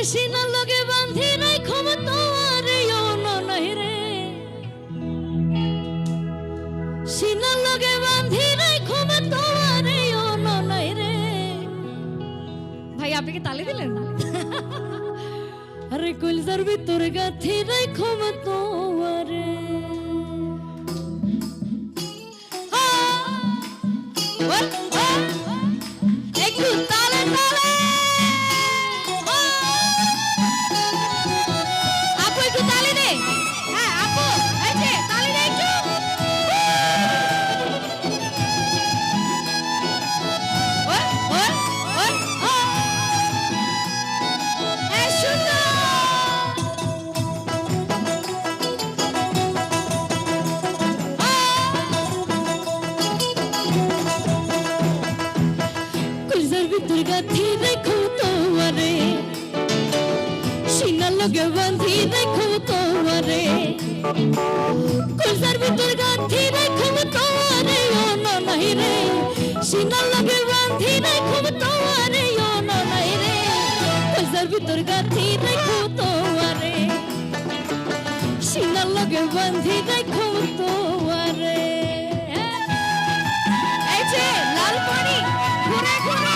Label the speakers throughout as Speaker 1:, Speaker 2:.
Speaker 1: সিনার লগে বাঁধি রাখো তোমার নাই রে, সিনার লগে বাঁধি রাখো তোমার নাই রে। ভাই আপনি কি তালি দিলেন? আরে কলজার ভিতর গাথি রাখো তোমারে, একটু তালে তালে আপু, একটু তালি দে। হ্যাঁ আপু, এই যে তালি দে একটু। গাথি দেখো তোমারে, সিনার লগে বাঁধি দেখো তোমারে, কলজার ভিতর গাথি দেখো তোমারে নাই রে, সিনার লগে বাঁধি দেখো তোমারে নাই রে, কলজার ভিতর গাথি দেখো তোমারে, সিনার লগে বাঁধি দেখো তোমারে। এই যে লাল পানি ঘুরে ঘুরে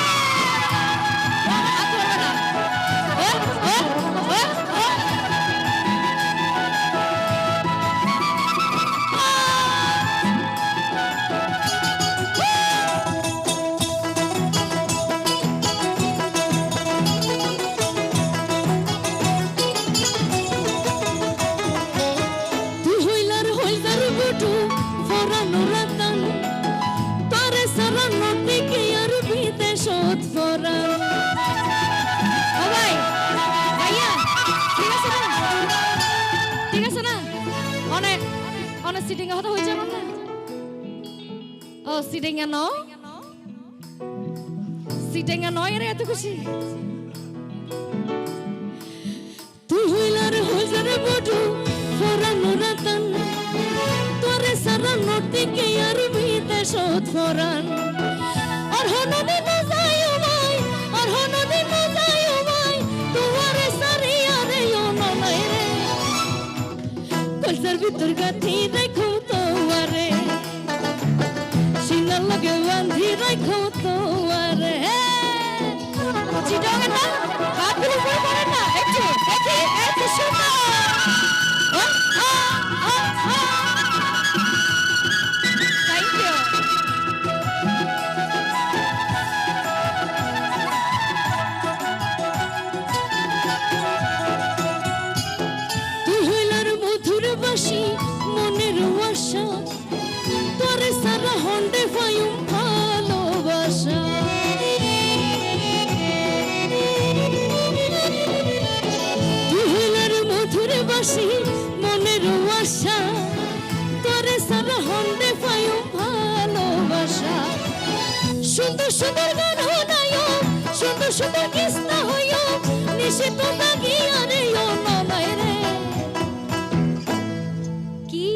Speaker 1: সিটিং কথা হইছে না? ও সিটিং এ নো, সিটিং এ নয় রে, এত খুশি তুই হইলার হইজারে বড়ু ফরানো রাতান, তোরে সারা নটি কে আর বিদেশত ফরান, আর হনদি না যাইও ভাই, আর হনদি না যাইও ভাই, তোরে সারি আরে নাই রে, কলজার ভিতর গাথি দেখো তোমারে, সিনার লগে বাঁধি রাখো তোমারে। চিটাঙ্গা না হাতগুলো উপরে পড়ে না, একটু দেখি একটু শোনো। Thank you. তুই হইলার মধুর বাসি মনের আশা, তোরে সারা হন্ডে পাইম ভালোবাসা, তুই হইলার মধুর বাসি মনের আশা, তোরে সারা হন্ডে পাইম ভালোবাসা, সুন্দর সুন্দর গান হইও, সুন্দর সুন্দর কিস্তা হইও, নিশিত লাগিয়া রে নাই রে, কি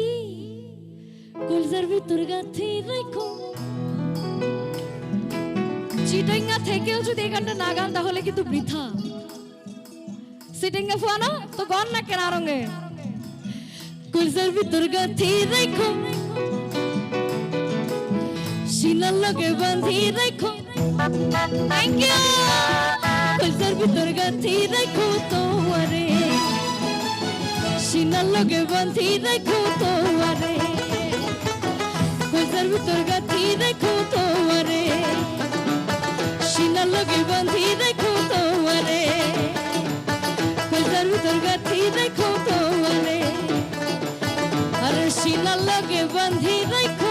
Speaker 1: কলজার ভিতর গাথি রাখো। চিটাঙ্গা থেকেও যদি এই গানটা না গান তাহলে কিন্তু বৃথা। সিটিঙ্গা ফুয়ানো তো গান না কেন রঙে, কলজার ভিতর গাথি রাখো, সিনার লগে বাঁধি রাখো। Thank you. কলজার ভিতর গাথি রাখো তোমারে, সিনার লগে বাঁধি রাখো তোমারে, কলজার ভিতর গাথি রাখো তোমারে, সিনার লগে বাঁধি রাখো তোমারে, কলজার ভিতর গাথি রাখো তোমারে, আর সিনার লগে বাঁধি রাখো।